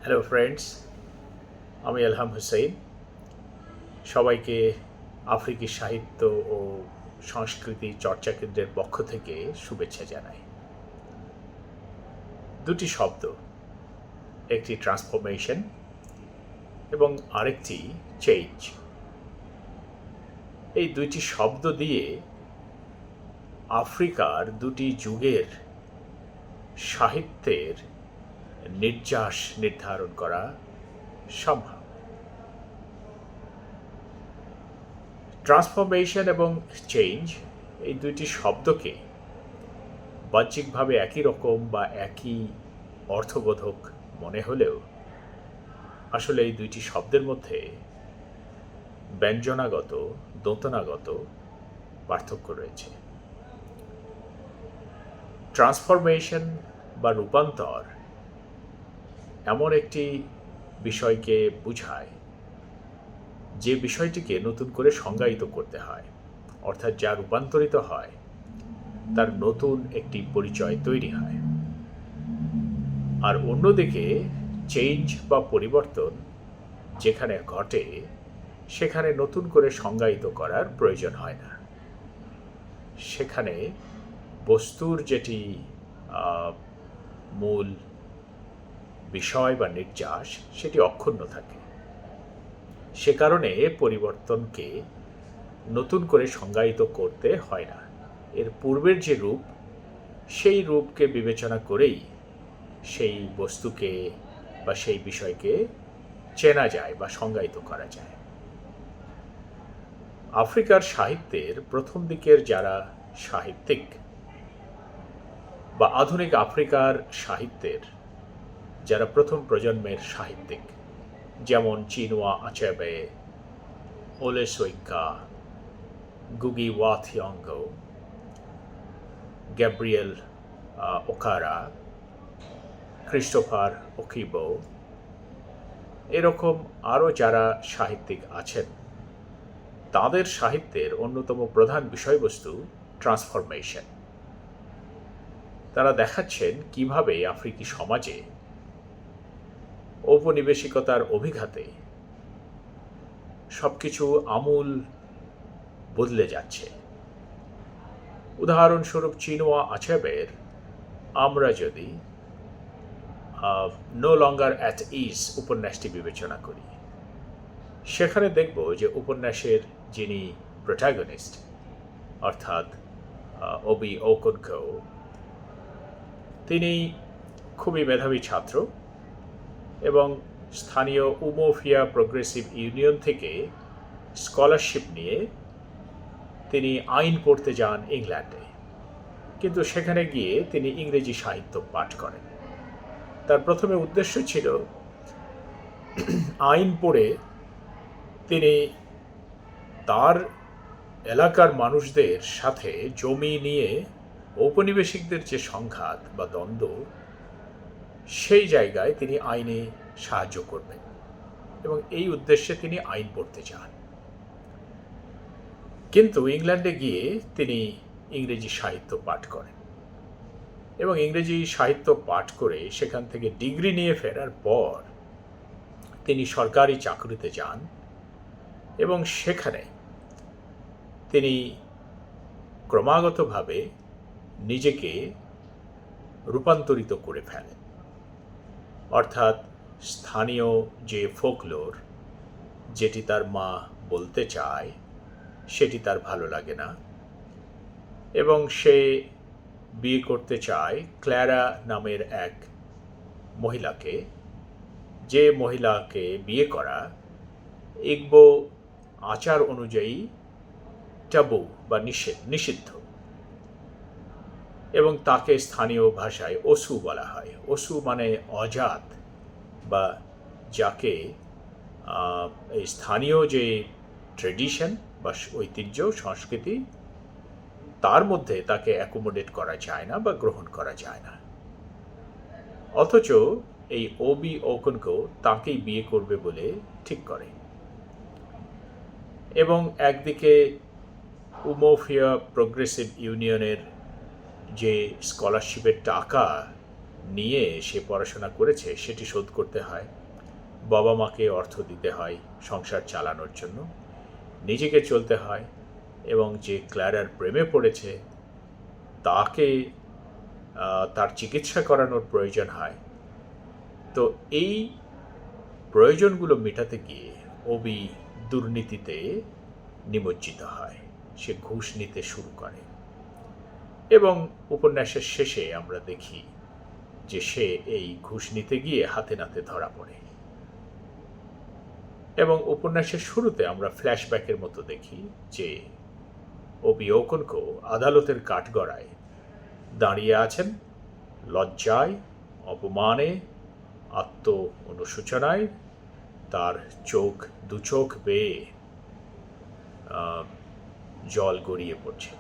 Hello friends, আমি এলহাম হুসেইন। সবাইকে আফ্রিকি সাহিত্য ও সংস্কৃতি চর্চা কেন্দ্রের পক্ষ থেকে শুভেচ্ছা জানাই। দুটি শব্দ, একটি ট্রান্সফরমেশন এবং আরেকটি চেঞ্জ। এই দুইটি শব্দ দিয়ে আফ্রিকার দুটি যুগের সাহিত্যের নির্যাস নির্ধারণ করা সম্ভব। ট্রান্সফরমেশন এবং চেঞ্জ এই দুইটি শব্দকে বাহ্যিকভাবে একই রকম বা একই অর্থবোধক মনে হলেও আসলে এই দুইটি শব্দের মধ্যে ব্যঞ্জনাগত, দোতনাগত পার্থক্য রয়েছে। ট্রান্সফরমেশন বা রূপান্তর এমন একটি বিষয়কে বোঝায় যে বিষয়টিকে নতুন করে সংজ্ঞায়িত করতে হয়, অর্থাৎ যা রূপান্তরিত হয় তার নতুন একটি পরিচয় তৈরি হয়। আর অন্যদিকে চেঞ্জ বা পরিবর্তন যেখানে ঘটে সেখানে নতুন করে সংজ্ঞায়িত করার প্রয়োজন হয় না। সেখানে বস্তুর যেটি মূল বিষয় বা নির্যাস সেটি অক্ষুণ্ণ থাকে। সে কারণে পরিবর্তনকে নতুন করে সংজ্ঞায়িত করতে হয় না। এর পূর্বের যে রূপ, সেই রূপকে বিবেচনা করেই সেই বস্তুকে বা সেই বিষয়কে চেনা যায় বা সংজ্ঞায়িত করা যায়। আফ্রিকার সাহিত্যের প্রথম দিকের যারা সাহিত্যিক বা আধুনিক আফ্রিকার সাহিত্যের যারা প্রথম প্রজন্মের সাহিত্যিক, যেমন চিনুয়া আচেবে, ওলে সোইকা, গুগি ওয়া থিয়ঙ্গ, গ্যাব্রিয়েল ওকারা, ক্রিস্টোফার ওকিবো, এরকম আরও যারা সাহিত্যিক আছেন, তাদের সাহিত্যের অন্যতম প্রধান বিষয়বস্তু ট্রান্সফরমেশন। তারা দেখাচ্ছেন কিভাবে আফ্রিকি সমাজে ঔপনিবেশিকতার অভিঘাতে সবকিছু আমূল বদলে যাচ্ছে। উদাহরণস্বরূপ চিনুয়া আচেবের আমরা যদি নো লঙ্গার অ্যাট ইজ উপন্যাসটি বিবেচনা করি, সেখানে দেখব যে উপন্যাসের যিনি প্রোটাগনিস্ট অর্থাৎ ওবি ওকনকো, তিনি খুবই মেধাবী ছাত্র এবং স্থানীয় উমোফিয়া প্রোগ্রেসিভ ইউনিয়ন থেকে স্কলারশিপ নিয়ে তিনি আইন পড়তে যান ইংল্যান্ডে। কিন্তু সেখানে গিয়ে তিনি ইংরেজি সাহিত্য পাঠ করেন। তার প্রথমে উদ্দেশ্য ছিল আইন পড়ে তিনি তার এলাকার মানুষদের সাথে জমি নিয়ে ঔপনিবেশিকদের যে সংঘাত বা দ্বন্দ্ব, সেই জায়গায় তিনি আইনে সাহায্য করবেন এবং এই উদ্দেশ্যে তিনি আইন পড়তে চান। কিন্তু ইংল্যান্ডে গিয়ে তিনি ইংরেজি সাহিত্য পাঠ করেন এবং ইংরেজি সাহিত্য পাঠ করে সেখান থেকে ডিগ্রি নিয়ে ফেরার পর তিনি সরকারি চাকরিতে যান এবং সেখানে তিনি ক্রমাগতভাবে নিজেকে রূপান্তরিত করে ফেলেন। অর্থাৎ স্থানীয় যে ফোকলোর, যেটি তার মা বলতে চায়, সেটি তার ভালো লাগে না এবং সে বিয়ে করতে চায় ক্ল্যারা নামের এক মহিলাকে, যে মহিলাকে বিয়ে করা ইগবো আচার অনুযায়ী টাবু বা নিষিদ্ধ এবং তাকে স্থানীয় ভাষায় ওসু বলা হয়। ওসু মানে অজাত, বা যাকে এই স্থানীয় যে ট্রেডিশন বা ঐতিহ্য সংস্কৃতি, তার মধ্যে তাকে অ্যাকোমোডেট করা যায় না বা গ্রহণ করা যায় না। অথচ এই ওবি ওকনকো তাকেই বিয়ে করবে বলে ঠিক করে এবং একদিকে উমোফিয়া প্রোগ্রেসিভ ইউনিয়নের যে স্কলারশিপের টাকা নিয়ে সে পড়াশোনা করেছে সেটি শোধ করতে হয়, বাবা মাকে অর্থ দিতে হয় সংসার চালানোর জন্য, নিজেকে চলতে হয়, এবং যে ক্ল্যারার প্রেমে পড়েছে তাকে তার চিকিৎসা করানোর প্রয়োজন হয়। তো এই প্রয়োজনগুলো মেটাতে গিয়ে ওবি দুর্নীতিতে নিমজ্জিত হয়, সে ঘুষ নিতে শুরু করে, এবং উপন্যাসের শেষে আমরা দেখি যে সে এই ঘুষ নিতে গিয়ে হাতে নাতে ধরা পড়ে। এবং উপন্যাসের শুরুতে আমরা ফ্ল্যাশব্যাকের মতো দেখি যে ওবি ওকনকো আদালতের কাঠগড়ায় দাঁড়িয়ে আছেন, লজ্জায়, অপমানে, আত্ম অনুশোচনায় তার দু চোখ বেয়ে জল গড়িয়ে পড়ছে।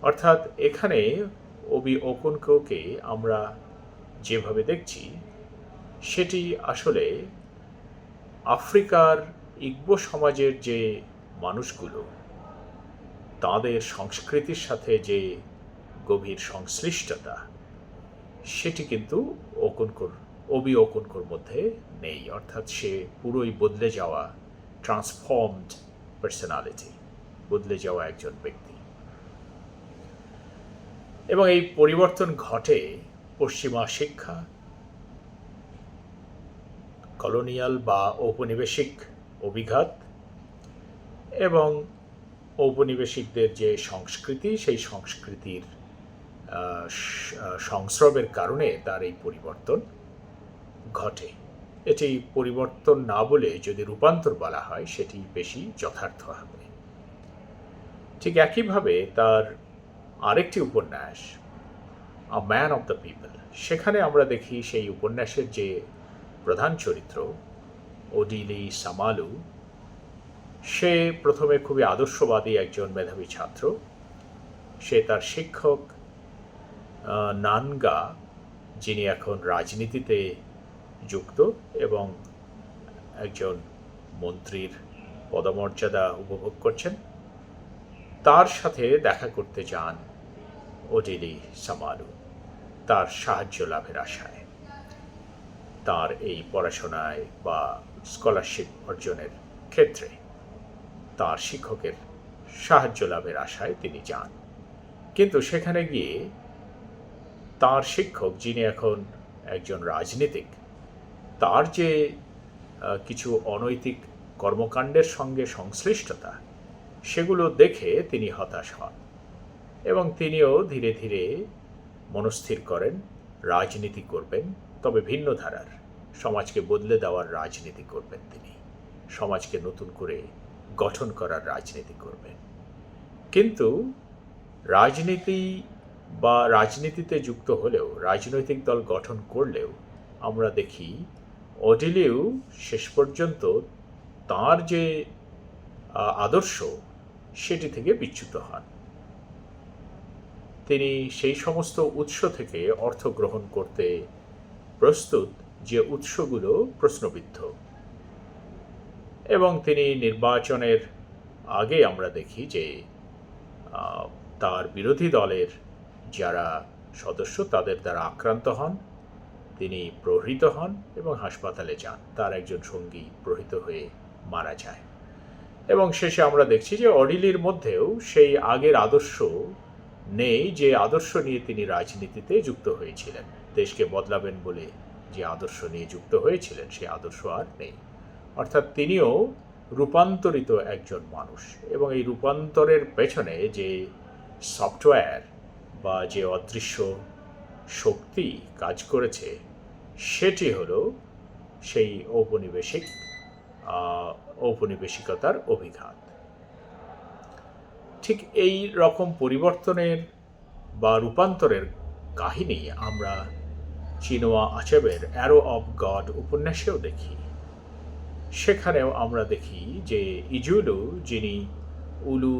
অর্থাৎ এখানে ওবি ওকনকোকে আমরা যেভাবে দেখছি সেটি আসলে আফ্রিকার ইগবো সমাজের যে মানুষগুলো, তাদের সংস্কৃতির সাথে যে গভীর সংশ্লিষ্টতা, সেটি কিন্তু ওবি ওকনকোর মধ্যে নেই। অর্থাৎ সে পুরোই বদলে যাওয়া, ট্রান্সফর্মড পার্সোনালিটি, বদলে যাওয়া একজন ব্যক্তি। এবং এই পরিবর্তন ঘটে পশ্চিমা শিক্ষা, কলোনিয়াল বা ঔপনিবেশিক অভিঘাত এবং ঔপনিবেশিকদের যে সংস্কৃতি, সেই সংস্কৃতির সংস্রবের কারণে তার এই পরিবর্তন ঘটে। এটি পরিবর্তন না বলে যদি রূপান্তর বলা হয় সেটি বেশি যথার্থ হবে। ঠিক একইভাবে তার আরেকটি উপন্যাস a man of the people, সেখানে আমরা দেখি সেই উপন্যাসের যে প্রধান চরিত্র ওডিলি সামালু, সে প্রথমে খুবই আদর্শবাদী একজন মেধাবী ছাত্র। সে তার শিক্ষক নানগা, যিনি এখন রাজনীতিতে যুক্ত এবং একজন মন্ত্রীর পদমর্যাদা উপভোগ করছেন, তার সাথে দেখা করতে যান ওডিলি সামালু তার সাহায্য লাভের আশায়। তার এই পড়াশোনায় বা স্কলারশিপ অর্জনের ক্ষেত্রে তার শিক্ষকের সাহায্য লাভের আশায় তিনি যান। কিন্তু সেখানে গিয়ে তার শিক্ষক, যিনি এখন একজন রাজনীতিক, তার যে কিছু অনৈতিক কর্মকাণ্ডের সঙ্গে সংশ্লিষ্টতা, সেগুলো দেখে তিনি হতাশ হন এবং তিনিও ধীরে ধীরে মনস্থির করেন রাজনীতি করবেন, তবে ভিন্ন ধারার, সমাজকে বদলে দেওয়ার রাজনীতি করবেন। তিনি সমাজকে নতুন করে গঠন করার রাজনীতি করবেন। কিন্তু রাজনীতিতে যুক্ত হলেও, রাজনৈতিক দল গঠন করলেও আমরা দেখি ওডিলিও শেষ পর্যন্ত তার যে আদর্শ সেটি থেকে বিচ্যুত হন। তিনি সেই সমস্ত উৎস থেকে অর্থ গ্রহণ করতে প্রস্তুত যে উৎসগুলো প্রশ্নবিদ্ধ, এবং তিনি নির্বাচনের আগে আমরা দেখি যে তার বিরোধী দলের যারা সদস্য তাদের দ্বারা আক্রান্ত হন, তিনি প্রহৃত হন এবং হাসপাতালে যান। তার একজন সঙ্গী প্রহৃত হয়ে মারা যায় এবং শেষে আমরা দেখছি যে ওডিলির মধ্যেও সেই আগের আদর্শ নেই, যে আদর্শ নিয়ে তিনি রাজনীতিতে যুক্ত হয়েছিলেন। দেশকে বদলাবেন বলে যে আদর্শ নিয়ে যুক্ত হয়েছিলেন, সেই আদর্শ আর নেই। অর্থাৎ তিনিও রূপান্তরিত একজন মানুষ, এবং এই রূপান্তরের পেছনে যে সফটওয়্যার বা যে অদৃশ্য শক্তি কাজ করেছে, সেটি হলো সেই ঔপনিবেশিকতার অভিঘাত। ঠিক এই রকম পরিবর্তনের বা রূপান্তরের কাহিনী আমরা চিনোয়া আচেবের অ্যারো অফ গড উপন্যাসেও দেখি। সেখানেও আমরা দেখি যে ইজুলু, যিনি উলু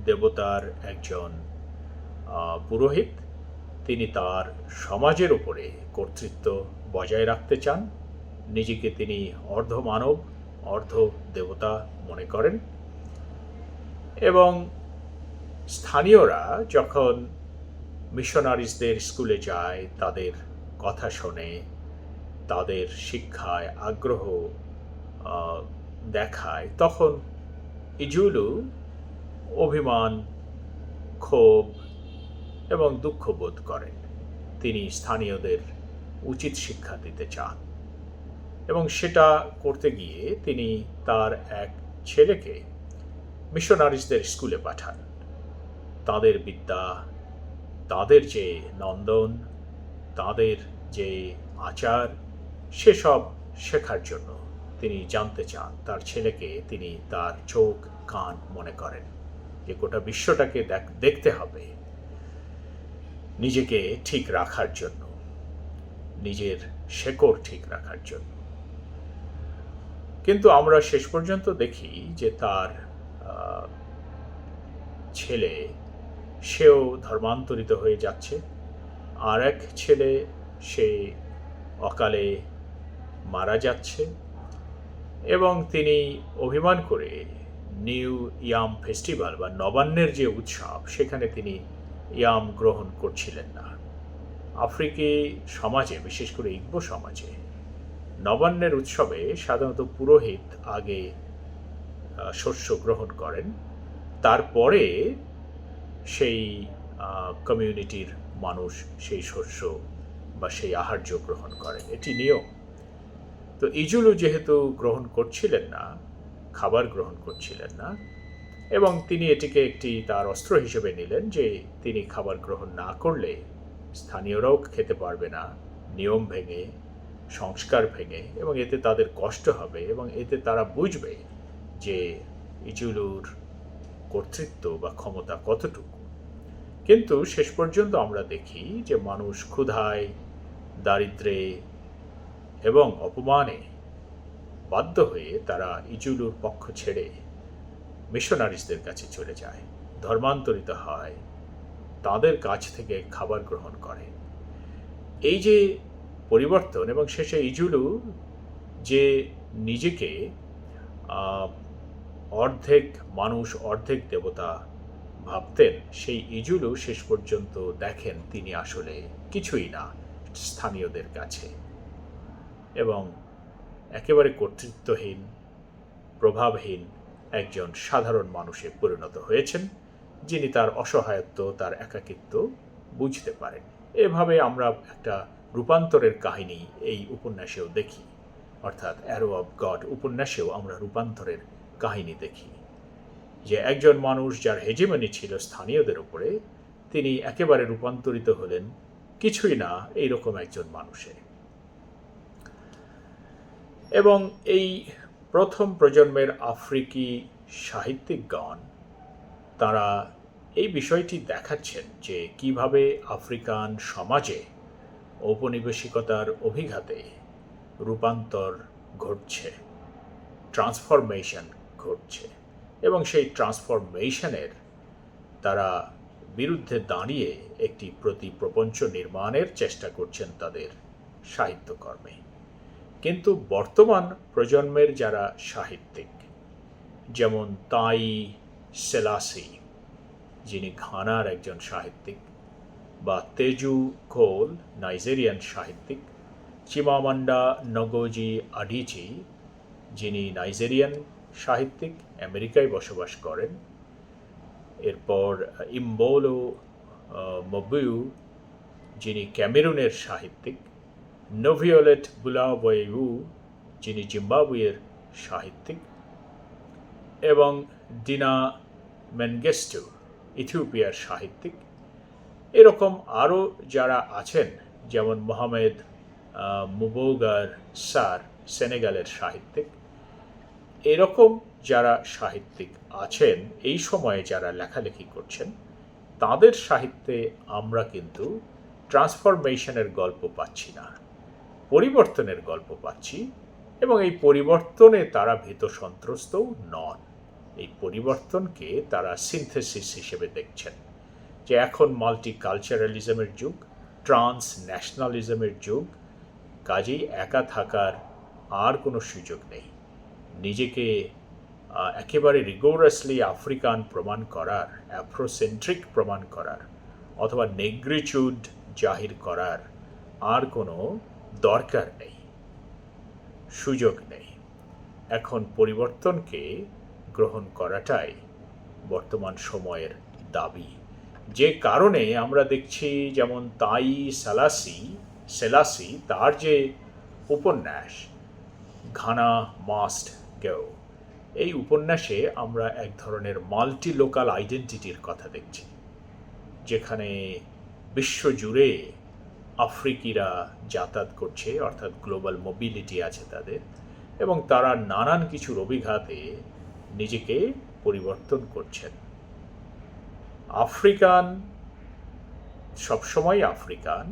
দেবতার একজন পুরোহিত, তিনি তার সমাজের উপরে কর্তৃত্ব বজায় রাখতে চান। নিজেকে তিনি অর্ধ মানব, অর্ধ দেবতা মনে করেন, এবং স্থানীয়রা যখন মিশনারিজদের স্কুলে যায়, তাদের কথা শোনে, তাদের শিক্ষায় আগ্রহ দেখায়, তখন ইজুলু অভিমান, ক্ষোভ এবং দুঃখ বোধ করেন। তিনি স্থানীয়দের উচিত শিক্ষা দিতে চান এবং সেটা করতে গিয়ে তিনি তার এক ছেলেকে মিশনারিজদের স্কুলে পাঠান। তাদের বিদ্যা, তাদের যে নন্দন, তাদের যে আচার, সেসব শেখার জন্য তিনি জানতে চান। তার ছেলেকে তিনি তার চোখ কান মনে করেন যে গোটা বিশ্বটাকে দেখতে হবে নিজেকে ঠিক রাখার জন্য, নিজের শেকড় ঠিক রাখার জন্য। কিন্তু আমরা শেষ পর্যন্ত দেখি যে তার ছেলে, সেও ধর্মান্তরিত হয়ে যাচ্ছে। আর এক ছেলে, সে অকালে মারা যাচ্ছে এবং তিনি অভিমান করে নিউ ইয়াম ফেস্টিভ্যাল বা নবান্নের যে উৎসব, সেখানে তিনি ইয়াম গ্রহণ করছিলেন না। আফ্রিকি সমাজে, বিশেষ করে ইগবো সমাজে, নবান্নের উৎসবে সাধারণত পুরোহিত আগে শস্য গ্রহণ করেন, তারপরে সেই কমিউনিটির মানুষ সেই শস্য বা সেই আহার্য গ্রহণ করেন। এটি নিয়ম। তো ইজুলু যেহেতু গ্রহণ করছিলেন না, খাবার গ্রহণ করছিলেন না, এবং তিনি এটিকে একটি তার অস্ত্র হিসেবে নিলেন যে তিনি খাবার গ্রহণ না করলে স্থানীয়রাও খেতে পারবে না, নিয়ম ভেঙে, সংস্কার ভেঙে, এবং এতে তাদের কষ্ট হবে এবং এতে তারা বুঝবে যে ইজুলুর কর্তৃত্ব বা ক্ষমতা কতটুকু। কিন্তু শেষ পর্যন্ত আমরা দেখি যে মানুষ ক্ষুধায়, দারিদ্র্যে এবং অপমানে বাধ্য হয়ে তারা ইজুলুর পক্ষ ছেড়ে মিশনারিজদের কাছে চলে যায়, ধর্মান্তরিত হয়, তাদের কাছ থেকে খাবার গ্রহণ করে। এই যে পরিবর্তন, এবং শেষে ইজুলু যে নিজেকে অর্ধেক মানুষ অর্ধেক দেবতা ভাবতেন, সেই ইজুলু শেষ পর্যন্ত দেখেন তিনি আসলে কিছুই না স্থানীয়দের কাছে, এবং একেবারে কর্তৃত্বহীন, প্রভাবহীন একজন সাধারণ মানুষে পরিণত হয়েছেন, যিনি তার অসহায়ত্ব, তার একাকিত্ব বুঝতে পারেন। এভাবে আমরা একটা রূপান্তরের কাহিনী এই উপন্যাসেও দেখি, অর্থাৎ অ্যারো অফ গড উপন্যাসেও আমরা রূপান্তরের কাহিনী দেখি, যে একজন মানুষ যার হেজিমনি ছিল স্থানীয়দের উপরে, তিনি একেবারে রূপান্তরিত হলেন কিছুই না এইরকম একজন মানুষে। এবং এই প্রথম প্রজন্মের আফ্রিকি সাহিত্যিকগণ তারা এই বিষয়টি দেখাচ্ছেন যে কিভাবে আফ্রিকান সমাজে ঔপনিবেশিকতার অভিঘাতে রূপান্তর ঘটছে, ট্রান্সফরমেশন ঘটছে, এবং সেই ট্রান্সফরমেশনের তারা বিরুদ্ধে দাঁড়িয়ে একটি প্রতিপ্রপঞ্চ নির্মাণের চেষ্টা করছেন তাদের সাহিত্যকর্মে। কিন্তু বর্তমান প্রজন্মের যারা সাহিত্যিক, যেমন তাই সেলাসি, যিনি ঘানার একজন সাহিত্যিক, বা তেজু কোল, নাইজেরিয়ান সাহিত্যিক, চিমামান্ডা নগোজি আডিচি, যিনি নাইজেরিয়ান সাহিত্যিক, আমেরিকায় বসবাস করেন, এরপর ইম্বোলো মবুয়ু, যিনি ক্যামেরুনের সাহিত্যিক, নোভিওলেট বুলাওয়েউ, যিনি জিম্বাবুয়ের সাহিত্যিক, এবং ডিনা মেনগেস্টু, ইথিওপিয়ার সাহিত্যিক। এরকম আরও যারা আছেন, যেমন মোহামেদ মুবোগার সার, সেনেগালের সাহিত্যিক। এরকম যারা সাহিত্যিক আছেন এই সময়ে যারা লেখালেখি করছেন, তাদের সাহিত্যে আমরা কিন্তু ট্রান্সফরমেশনের গল্প পাচ্ছি না, পরিবর্তনের গল্প পাচ্ছি, এবং এই পরিবর্তনে তারা ভীত সন্ত্রস্তও নন। এই পরিবর্তনকে তারা সিনথেসিস হিসেবে দেখছেন, যে এখন মাল্টিকালচারালিজমের যুগ, ট্রান্স ন্যাশনালিজমের যুগ, কাজেই একা থাকার আর কোনো সুযোগ নেই। নিজেকে একেবারে রিগোরাসলি আফ্রিকান প্রমাণ করার, অ্যাফ্রোসেন্ট্রিক প্রমাণ করার অথবা নেগ্রিচুড জাহির করার আর কোনো দরকার নেই, সুযোগ নেই। এখন পরিবর্তনকে গ্রহণ করাটাই বর্তমান সময়ের দাবি, যে কারণে আমরা দেখছি যেমন তাই সেলাসি তার যে উপন্যাস ঘানা মাস্ট গো, এই উপন্যাসে আমরা এক ধরনের মাল্টি লোকাল আইডেন্টিটির কথা দেখছি, যেখানে বিশ্বজুড়ে আফ্রিকিরা যাতায়াত করছে, অর্থাৎ গ্লোবাল মোবিলিটি আছে তাদের, এবং তারা নানান কিছুর অভিঘাতে নিজেকে পরিবর্তন করছেন। আফ্রিকান সবসময় আফ্রিকান,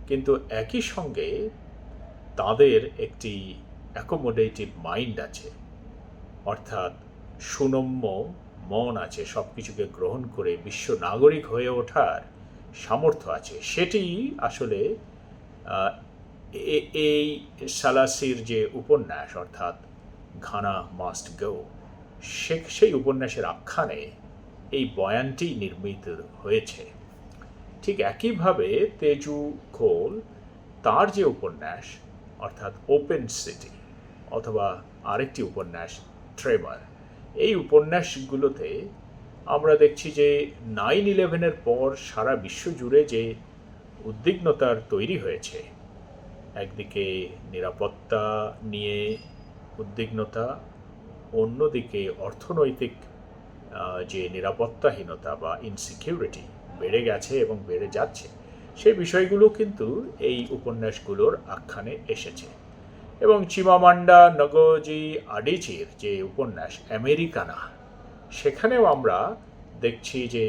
কিন্তু একই সঙ্গে তাদের একটি অ্যাকোমোডেটিভ মাইন্ড আছে, অর্থাৎ সুনম্য মন আছে, সব কিছুকে গ্রহণ করে বিশ্ব নাগরিক হয়ে ওঠার সামর্থ্য আছে। সেটি আসলে এই সালাসির যে উপন্যাস অর্থাৎ ঘানা মাস্ট গো, সেই উপন্যাসের আখ্যানে এই বয়ানটি নির্মিত হয়েছে। ঠিক একইভাবে তেজু খোল তার যে উপন্যাস অর্থাৎ ওপেন সিটি, অথবা আরেকটি উপন্যাস ট্রেমার, এই উপন্যাসগুলোতে আমরা দেখছি যে 9/11-এর পর সারা বিশ্ব জুড়ে যে উদ্বিগ্নতার তৈরি হয়েছে, একদিকে নিরাপত্তা নিয়ে উদ্বিগ্নতা, অন্যদিকে অর্থনৈতিক যে নিরাপত্তাহীনতা বা ইনসিকিউরিটি বেড়ে গেছে এবং বেড়ে যাচ্ছে, সেই বিষয়গুলো কিন্তু এই উপন্যাসগুলোর আখ্যানে এসেছে। এবং চিমামান্ডা নগোজি আডিচির যে উপন্যাস আমেরিকানা, সেখানেও আমরা দেখছি যে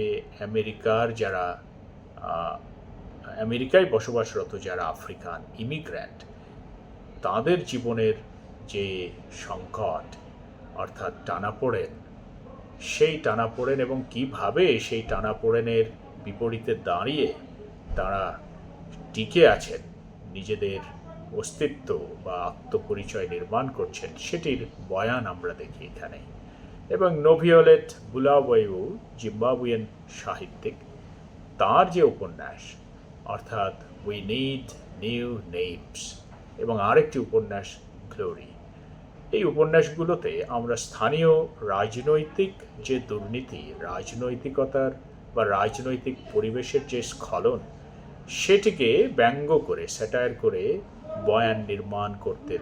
আমেরিকায় বসবাসরত যারা আফ্রিকান ইমিগ্র্যান্ট, তাদের জীবনের যে সংকট অর্থাৎ টানাপোড়েন, সেই টানাপোড়েন এবং কিভাবে সেই টানাপোড়েনের বিপরীতে দাঁড়িয়ে তারা টিকে আছেন, নিজেদের অস্তিত্ব বা আত্মপরিচয় নির্মাণ করছেন, সেটির বয়ান আমরা দেখি এখানে। এবং নোভিওলেট বুলাওয়েউ, জিম্বাবুয়েন সাহিত্যিক, তার যে উপন্যাস অর্থাৎ উই নিড নিউ নেমস, এবং আরেকটি উপন্যাস গ্লোরি, এই উপন্যাসগুলোতে আমরা স্থানীয় রাজনৈতিক যে দুর্নীতি, রাজনৈতিকতার বা রাজনৈতিক পরিবেশের যে স্খলন, সেটিকে ব্যঙ্গ করে, স্যাটায়ার করে বয়ান নির্মাণ করতে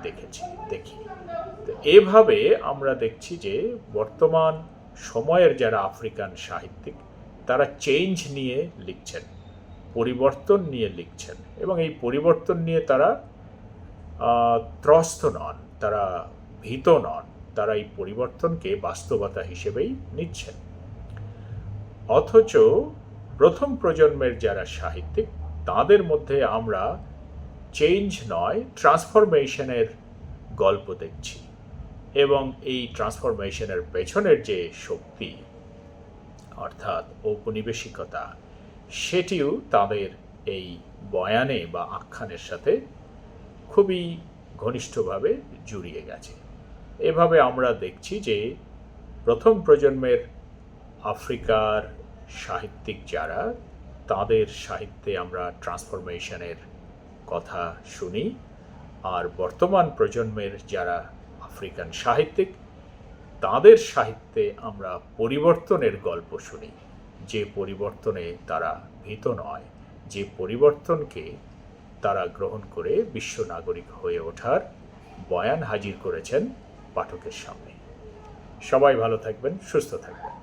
দেখি। তো এভাবে আমরা দেখছি যে বর্তমান সময়ের যারা আফ্রিকান সাহিত্যিক, তারা চেঞ্জ নিয়ে লিখছেন, পরিবর্তন নিয়ে লিখছেন, এবং এই পরিবর্তন নিয়ে তারা ত্রস্ত নন, তারা ভীত নন, তারা এই পরিবর্তনকে বাস্তবতা হিসেবেই নিচ্ছেন। অথচ প্রথম প্রজন্মের যারা সাহিত্যিক, তাদের মধ্যে আমরা চেঞ্জ নয়, ট্রান্সফরমেশনের গল্প দেখছি, এবং এই ট্রান্সফরমেশনের পেছনের যে শক্তি অর্থাৎ ঔপনিবেশিকতা, সেটিও তাদের এই বয়ানে বা আখ্যানের সাথে খুবই ঘনিষ্ঠভাবে জড়িয়ে গেছে। এভাবে আমরা দেখছি যে প্রথম প্রজন্মের আফ্রিকার সাহিত্যিক যারা, তাদের সাহিত্যে আমরা ট্রান্সফরমেশনের কথা শুনি, আর বর্তমান প্রজন্মের যারা আফ্রিকান সাহিত্যিক, তাদের সাহিত্যে আমরা পরিবর্তনের গল্প শুনি, যে পরিবর্তনে তারা ভীত নয়, যে পরিবর্তনকে তারা গ্রহণ করে বিশ্ব নাগরিক হয়ে ওঠার বয়ান হাজির করেছেন পাঠকের সামনে। সবাই ভালো থাকবেন, সুস্থ থাকবেন।